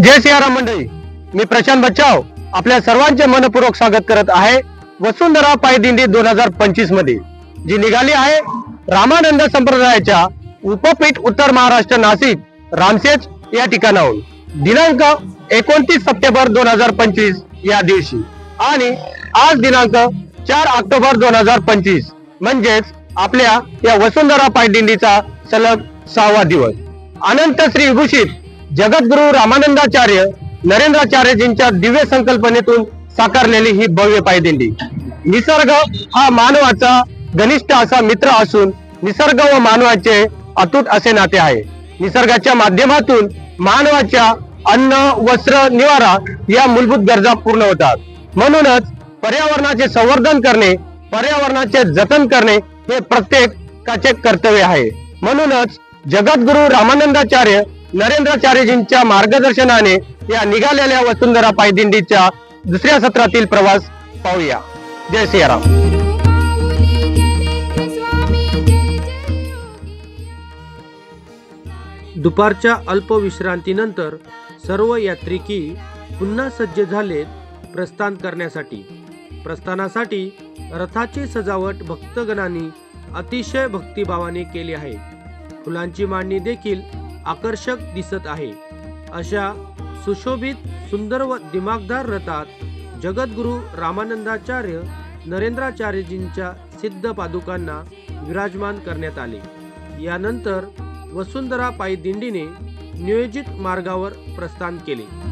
जय सियाराम मंडळी, मी प्रशांत बच्चाव आपल्या सर्वांचे मनपूर्वक स्वागत करत आहे वसुंधरा पायदिंडी 2025 मध्ये, जी निघाली आहे रामानंद संप्रदायाच्या उपपीठ उत्तर महाराष्ट्र नाशिक रामसेज या ठिकाणाहून दिनांक 29 सप्टेंबर 2025 या दिवशी आणि आज दिनांक 4 ऑक्टोबर 2025 म्हणजेच आपल्या या वसुंधरा पायदिंडीचा सलग 6वा दिवस अनंत श्री विभूषित जगद्गुरु रामानंदाचार्य नरेंद्राचार्यजींच्या दिव्य संकल्पनेतून साकारलेली ही भव्य पायदिंडी। निसर्ग हा मानवाचा घनिष्ठ असा मित्र असून निसर्ग व मानवाचे अतूट असे नाते आहे। निसर्गाच्या माध्यमातून मानवाच्या अन्न, वस्त्र, निवारा या मूलभूत गरजा पूर्ण होतात। म्हणूनच पर्यावरणाचे संवर्धन करणे, पर्यावरणाचे जतन करणे हे प्रत्येकाचे कर्तव्य आहे। म्हणूनच जगद्गुरु रामानंदाचार्य नरेंद्राचार्यजींच्या मार्गदर्शनाने या निघालेल्या वसुंधरा पायदिंडीच्या दुसऱ्या सत्रातील प्रवास पाहूया। जय सियाराम। दुपारच्या अल्प विश्रांतीनंतर सर्व यात्रिकी पुन्हा सज्ज झालेत प्रस्थान करण्यासाठी। प्रस्थानासाठी रथाची सजावट भक्तगणांनी अतिशय भक्तिभावाने केली आहे। फुलांची मांडणी देखील आकर्षक दिसत आहे। अशा सुशोभित, सुंदर व दिमागदार रथात जगद्गुरु रामानंदाचार्य नरेंद्राचार्यजींच्या सिद्ध पादुकांना विराजमान करण्यात आले। यानंतर वसुंधरा पायदिंडीने नियोजित मार्गावर प्रस्थान केले।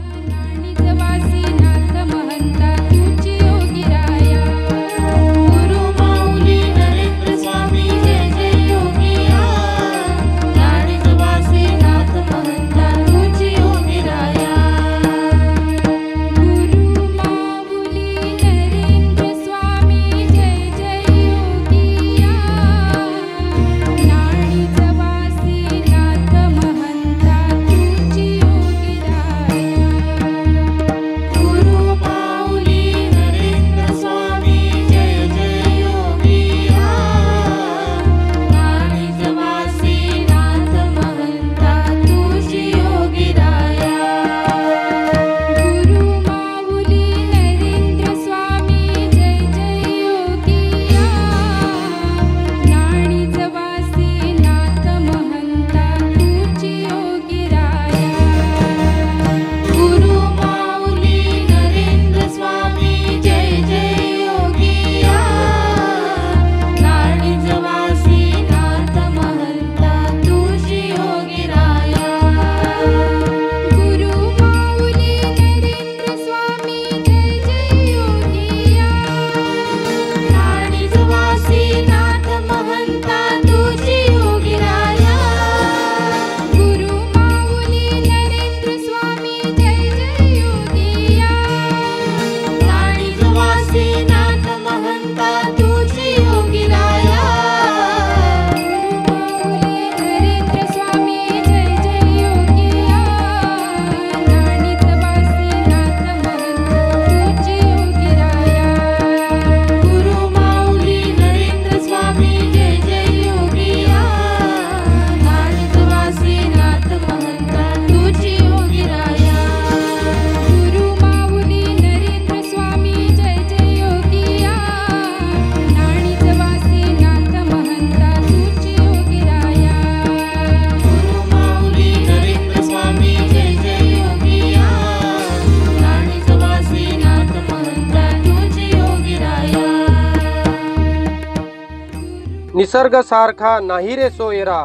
निसर्ग सारखा नाही रे सोयरा,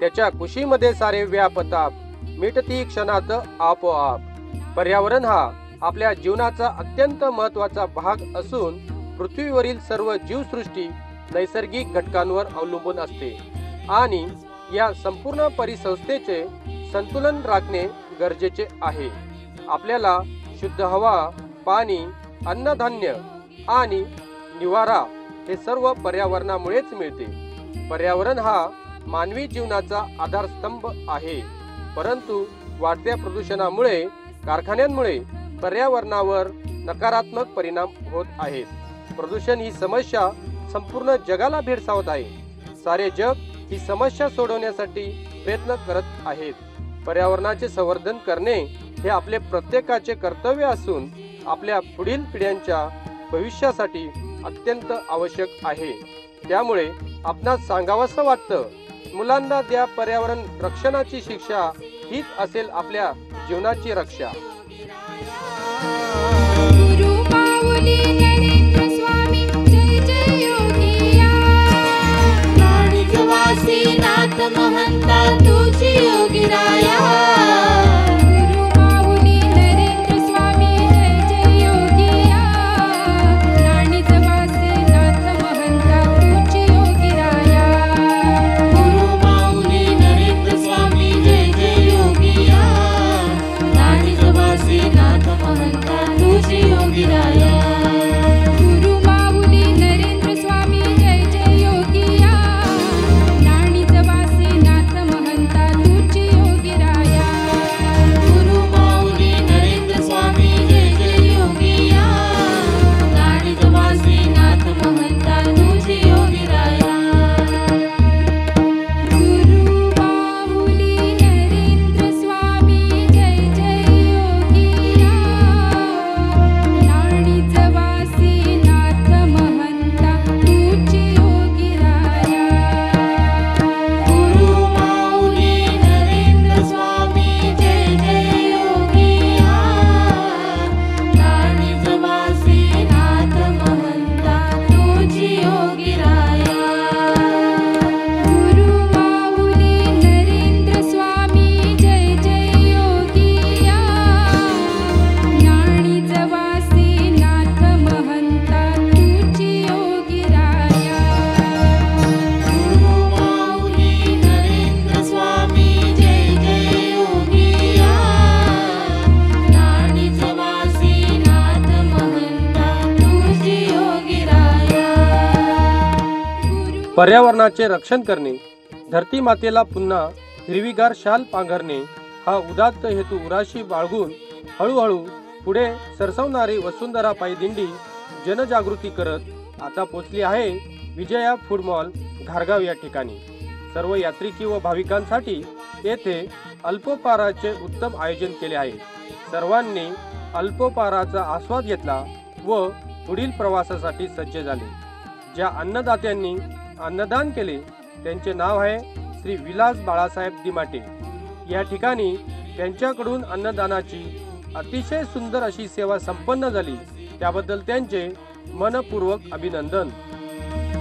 त्याच्या कुशीमध्ये सारे व्यापताप, मिटती क्षणात आपोआप। पर्यावरण हा आपल्या जीवनाचा अत्यंत महत्त्वाचा भाग असून पृथ्वीवरील सर्व जीवसृष्टी नैसर्गिक घटकांवर अवलंबून असते आणि या संपूर्ण परिसंस्थेचे संतुलन राखणे गरजेचे आहे। आपल्याला शुद्ध हवा, पाणी, अन्नधान्य आणि निवारा हे सर्व पर्यावरणामुळेच मिळते। पर्यावरण हा मानवी जीवनाचा आधारस्तंभ आहे, परंतु वाढत्या प्रदूषणामुळे, कारखान्यांमुळे पर्यावरणावर नकारात्मक परिणाम होत आहेत। प्रदूषण ही समस्या संपूर्ण जगाला भेडसावत आहे। सारे जग ही समस्या सोडवण्यासाठी प्रयत्न करत आहेत। पर्यावरणाचे संवर्धन करणे हे आपले प्रत्येकाचे कर्तव्य असून आपल्या पुढील पिढ्यांच्या भविष्यासाठी अत्यंत आवश्यक आहे। त्यामुळे आपणास सांगावंसं वाटतं, मुलांना द्या पर्यावरण रक्षणाची शिक्षा, हीच असेल आपल्या जीवनाची रक्षा। गुरु माऊली नरेंद्र स्वामी जय जय योगिया, वाणिजवासी नाथ महंता तुझी योगिराया। गुरु माऊली नरेंद्र स्वामी जय जय योगिया, वाणिजवासी नाथ महंता तुझी योगिराया। गुरु माऊली नरेंद्र स्वामी जय जय योगिया, वाणिजवासी नाथ महंता तुझी योगिराया। गुरु माऊली नरेंद्र स्वामी जय जय योगिया, वाणिजवासी नाथ महंता तुझी योगिराया। गुरु माऊली नरेंद्र स्वामी जय जय योगिया, वाणिजवासी नाथ महंता तुझी योगिराया। गुरु माऊली नरेंद्र स्वामी जय जय योगिया, वाणिजवासी नाथ महंता तुझी योगिराया। गुरु माऊली नरेंद्र स्वामी जय जय योगिया, वाणिजवासी नाथ महंता तुझी योगिराया। गुरु माऊली नरेंद्र स्वामी जय जय योगिया, वाणिजवासी नाथ महंता तुझी योगिराया। गुरु माऊली नरेंद्र स्वामी जय जय योगिया, वाणिजवासी नाथ महंता तुझी योगिराया। पर्यावरणाचे रक्षण करणे, धरती मातेला पुन्हा हिरवीगार शाल पांघरणे हा उदात्त हेतू उराशी बाळगून हळूहळू पुढे सरसवणारी वसुंधरा पायदिंडी जनजागृती करत आता पोचली आहे विजया फूड मॉल घारगाव या ठिकाणी। सर्व यात्रिकी व भाविकांसाठी येथे अल्पोपहाराचे उत्तम आयोजन केले आहे। सर्वांनी अल्पोपहाराचा आस्वाद घेतला व पुढील प्रवासासाठी सज्ज झाले। ज्या अन्नदात्यांनी अन्नदान केले त्यांचे नाव आहे श्री विलास बाळासाहेब दिमाटे। या ठिकाणी त्यांच्याकडून अन्नदानाची अतिशय सुंदर अशी सेवा संपन्न झाली, त्याबद्दल त्यांचे मनपूर्वक अभिनंदन।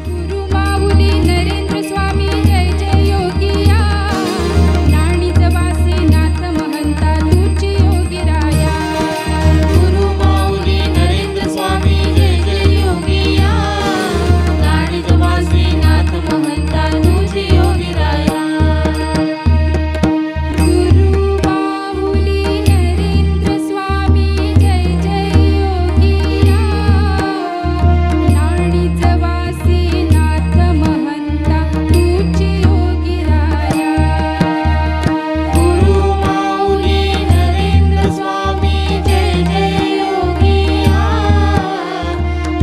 गुरु माऊली नरेंद्र स्वामी जय जय योगिया, वाणिजवासी नाथ महंता तुझी योगिराया। गुरु माऊली नरेंद्र स्वामी जय जय योगिया, वाणिजवासी नाथ महंता तुझी योगिराया। गुरु माऊली नरेंद्र स्वामी जय जय योगिया, वाणिजवासी नाथ महंता तुझी योगिराया। गुरु माऊली नरेंद्र स्वामी जय जय योगिया,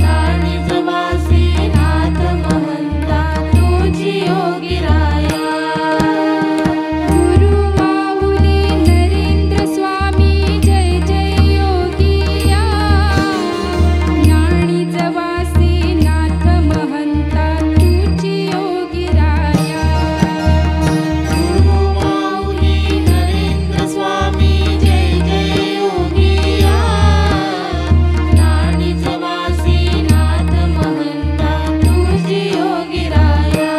वाणिजवासी नाथ महंता तुझी योगिराया। गुरु माऊली नरेंद्र स्वामी जय जय योगिया, वाणिजवासी नाथ महंता तुझी योगिराया। गुरु माऊली नरेंद्र स्वामी जय जय योगिया, वाणिजवासी नाथ महंता तुझी योगिराया।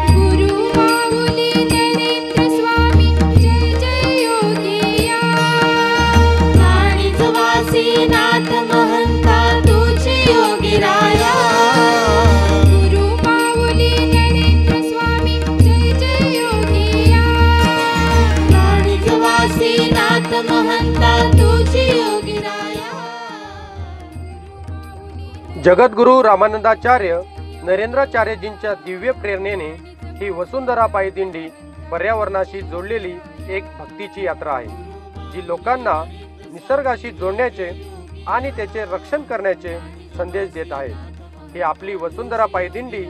गुरु माऊली नरेंद्र स्वामी जय जय योगिया, वाणिजवासी नाथ महंता तुझी योगिराया। गुरु माऊली नरेंद्र स्वामी जय जय योगिया, वाणिजवासी नाथ महंता तुझी योगिराया। जगद्गुरु रामानंदाचार्य नरेंद्राचार्यजींच्या दिव्य प्रेरणेने ही वसुंधरा पायदिंडी पर्यावरणाशी जोडलेली एक भक्तीची यात्रा आहे, जी लोकांना निसर्गाशी जोडण्याचे आणि त्याचे रक्षण करण्याचे संदेश देत आहे। ही आपली वसुंधरा पायदिंडी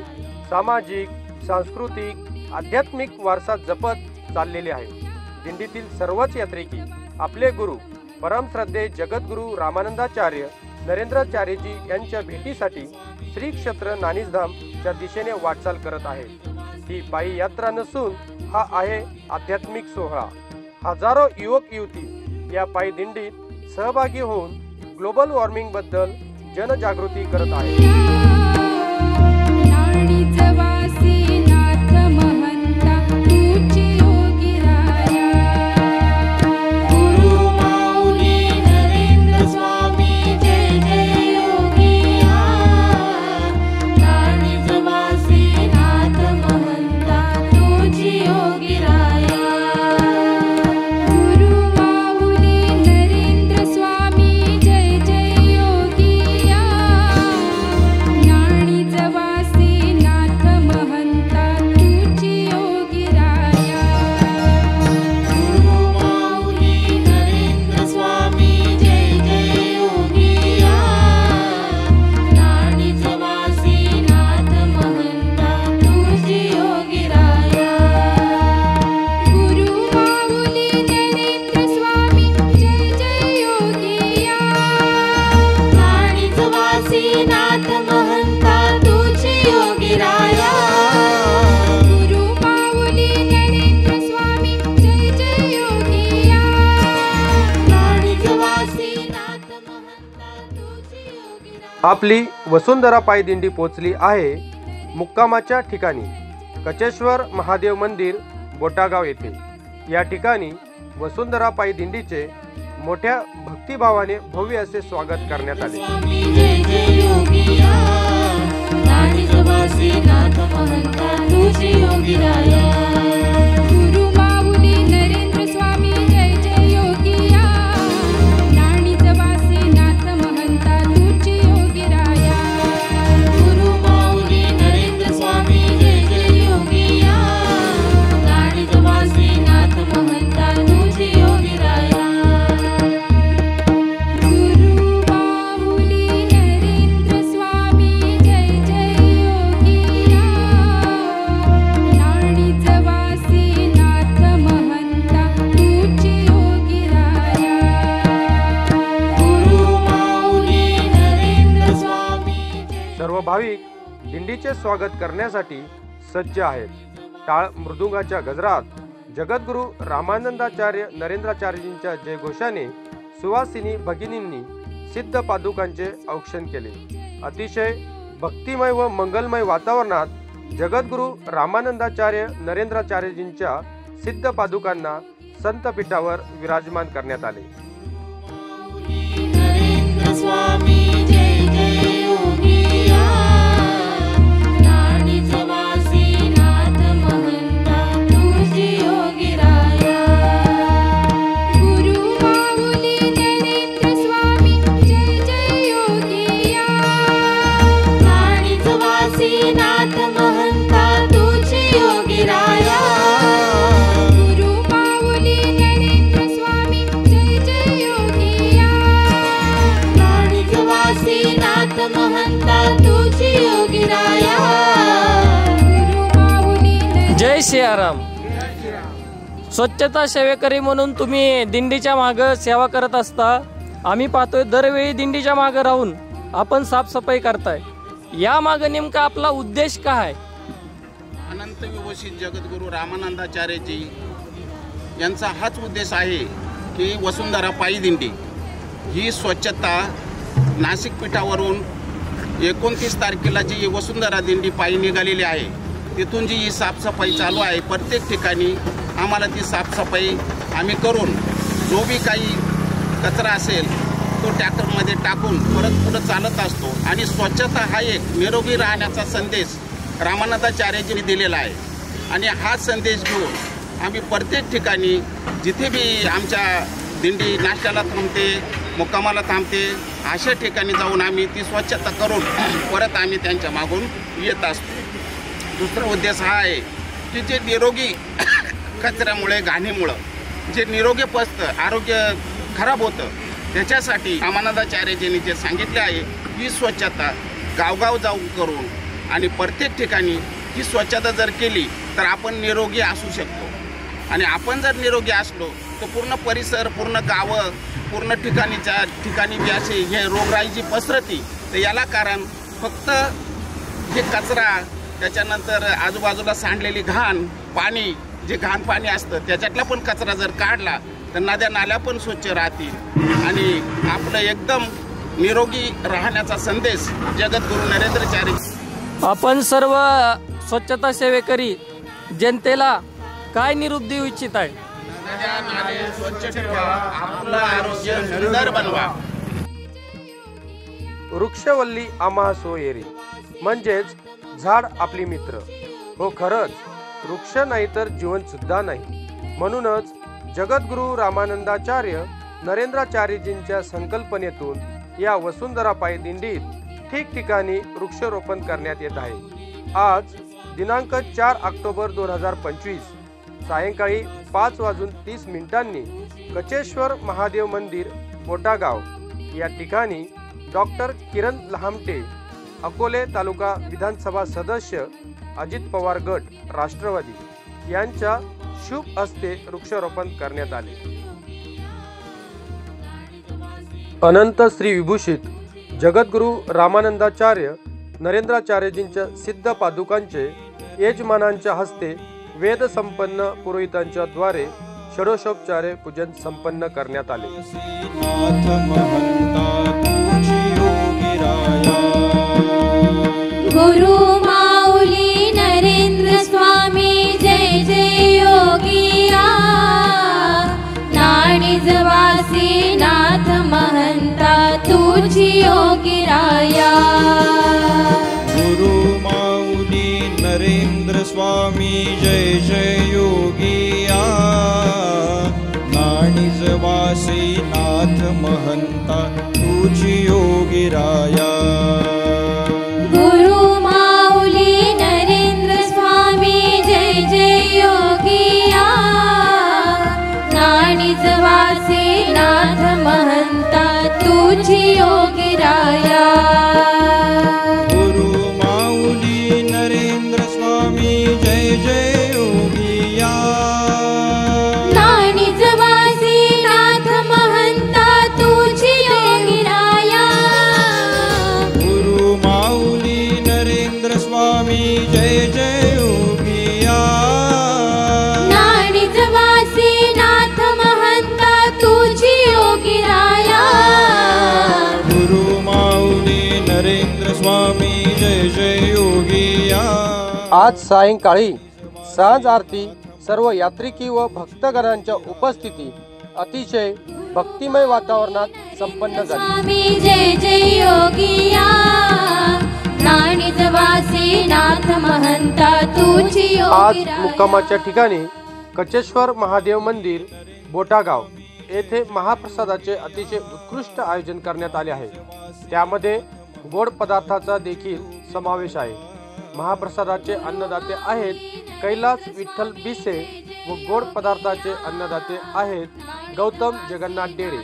सामाजिक, सांस्कृतिक, आध्यात्मिक वारसा जपत चाललेली आहे। दिंडीतील सर्वच यात्रिकी आपले गुरु परमश्रद्धे जगद्गुरु रामानंदाचार्य नरेंद्राचार्यजी यांच्या भेटीसाठी श्री क्षेत्र नानिजधाम च्या दिशेने वाटचाल करत आहे। ही पायी यात्रा नसून हा आहे आध्यात्मिक सोहळा। हजारो युवक युवती या पायी दिंडीत सहभागी होऊन ग्लोबल वॉर्मिंग बद्दल जनजागृती करत आहेत। आपली वसुंधरा पायी दिंडी पोचली आहे मुक्कामाच्या ठिकाणी कचेश्वर महादेव मंदिर बोटागाव येथे। या ठिकाणी वसुंधरा पायी दिंडीचे मोठ्या भक्तिभावाने भव्य असे स्वागत करण्यात आले। सर्व भाविक दिंडीचे स्वागत करण्यासाठी सज्ज आहेत। टाळ मृदुंगाच्या गजरात जगद्गुरु रामानंदाचार्य नरेंद्राचार्यजींच्या जयघोषाने सुवासिनी भगिनींनी सिद्ध पादुकांचे औक्षण केले। अतिशय भक्तिमय व मंगलमय वातावरणात जगद्गुरु रामानंदाचार्य नरेंद्राचार्यजींच्या सिद्ध पादुकांना संत पीठावर विराजमान करण्यात आले। जय सियाराम। स्वच्छता सेवेकरी म्हणून तुम्ही दिंडीच्या मागे सेवा करत असता। आम्ही पाहतोय दरवेळी दिंडीच्या मागे राहून आपण साफसफाई करताय। या मागे नेमका आपला उद्देश काय? अनंत विभूषित जगद्गुरु रामानंदाचार्यजी यांचा हाच उद्देश आहे की वसुंधरा पायी दिंडी ही स्वच्छता नाशिक पीठावरून 29 तारखेला जी वसुंधरा दिंडी पायी निघालेली आहे तिथून जी ही साफसफाई चालू आहे। प्रत्येक ठिकाणी आम्हाला ती साफसफाई आम्ही करून जो बी काही कचरा असेल तो ट्रॅक्टरमध्ये टाकून परत पुढं चालत असतो। आणि स्वच्छता हा एक निरोगी राहण्याचा संदेश रामानंदाचार्यजींनी दिलेला आहे। आणि हा संदेश घेऊन आम्ही प्रत्येक ठिकाणी जिथे बी आमच्या दिंडी नाश्त्याला थांबते मुक्कामाला थांबते अशा ठिकाणी जाऊन आम्ही ती स्वच्छता करून परत आम्ही त्यांच्या मागून येत असतो। दुसरा उद्देश हा आहे की जे निरोगी कचऱ्यामुळे घाणीमुळं जे निरोगी पचतं आरोग्य खराब होतं त्याच्यासाठी रामानंदाचार्यजींनी जे सांगितले आहे ही स्वच्छता गावगाव जाऊन करून आणि प्रत्येक ठिकाणी ही स्वच्छता जर केली तर आपण निरोगी असू शकतो। आणि आपण जर निरोगी असलो तर पूर्ण परिसर, पूर्ण गावं, पूर्ण ठिकाणी बी असे हे रोगराईची पसरती. तर याला कारण फक्त हे कचरा, त्याच्यानंतर आजूबाजूला सांडलेली घाण पाणी, जे घाण पाणी असतं त्याच्यातला पण कचरा जर काढला तर नद्या नाल्या पण स्वच्छ राहतील आणि आपलं एकदम निरोगी राहण्याचा संदेश जगद्गुरू नरेंद्राचार्य. आपण सर्व स्वच्छता सेवेकरी जनतेला काय निरोप देऊ इच्छित आहे? नद्या नाले स्वच्छ ठेवा, आपलं आरोग्य सुंदर बनवा. वृक्षवल्ली आम्हा सोयरी, म्हणजेच झाड आपली मित्र. हो, खरंच वृक्ष नाही तर जीवन सुद्धा नाही. म्हणूनच जगद्गुरू रामानंदाचार्य नरेंद्राचार्यजींच्या संकल्पनेतून या वसुंधरा पायी दिंडीत ठिकठिकाणी वृक्षारोपण करण्यात येत आहे. आज दिनांक 4 ऑक्टोबर 2025 सायंकाळी 5:30 कचेश्वर महादेव मंदिर बोटागाव या ठिकाणी डॉक्टर किरण लहामटे, अकोले तालुका विधानसभा सदस्य, अजित पवार गट राष्ट्रवादी यांच्या शुभ हस्ते वृक्षारोपण करण्यात आले. अनंत श्री विभूषित जगद्गुरू रामानंदाचार्य नरेंद्राचार्यजींच्या सिद्ध पादुकांचे यजमानांच्या हस्ते वेद संपन्न पुरोहितांच्या द्वारे षोडशोपचारे पूजन संपन्न करण्यात आले. गुरु माऊली नरेंद्र स्वामी जय जय योगिया, नाणिजवासी नाथ महंता तुझी योगिराया. गुरु माऊली नरेंद्र स्वामी जय जय योगिया, नाणिजवासी नाथ महंता तुझी योगिराया. गुरु माऊली नरेंद्र स्वामी जय जय योगिया, नाणिजवासी नाथ महंता तुझी योगिराया. गुरु माऊली नरेंद्र स्वामी जय जय योगिया, नाणिजवासी नाथ महंता तुझी योगिराया. गुरु माऊली नरेंद्र स्वामी जय जय योगिया, नाणिजवासी नाथ महंता तुझी योगिराया. गुरु माऊली नरेंद्र स्वामी जय जय योगिया. आज सायंकाळी सांज आरती सर्व यात्रिकी व भक्तगणांच्या उपस्थितीत अतिशय भक्तिमय वातावरणात संपन्न झाली. स्वामी जय जय योगिया, नाणिजवासी नाथ महंता तुझी आज योगिराया. मुक्कामाच्या ठिकाणी कचेश्वर महादेव मंदिर बोटागाव येथे महाप्रसादाचे अतिशय उत्कृष्ट आयोजन करण्यात आले आहे. त्यामध्ये गोड पदार्थाचा देखील समावेश आहे. महाप्रसादाचे अन्नदाते आहेत कैलास विठ्ठल बिसे व गोड पदार्थाचे अन्नदाते आहेत गौतम जगन्नाथ डेरे.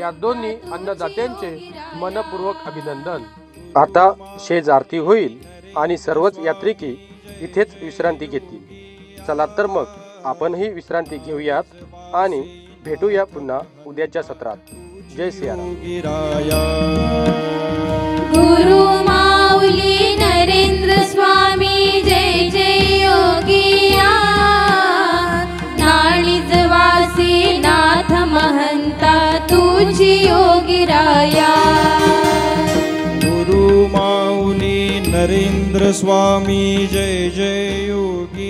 या दोन्ही अन्नदात्यांचे मनपूर्वक अभिनंदन. आता शेज आरती होईल आणि सर्वच यात्रिकी इथेच विश्रांती घेतील. चला तर मग आपणही विश्रांती घेऊयात आणि भेटूया पुन्हा उद्याच्या सत्रात. जय सियाराम. गुरु माऊली नरेंद्र स्वामी जय जय योगिया, नाणिजवासी नाथ महंता तुझी योगिराया. गुरु माऊली नरेंद्र स्वामी जय जय योगी.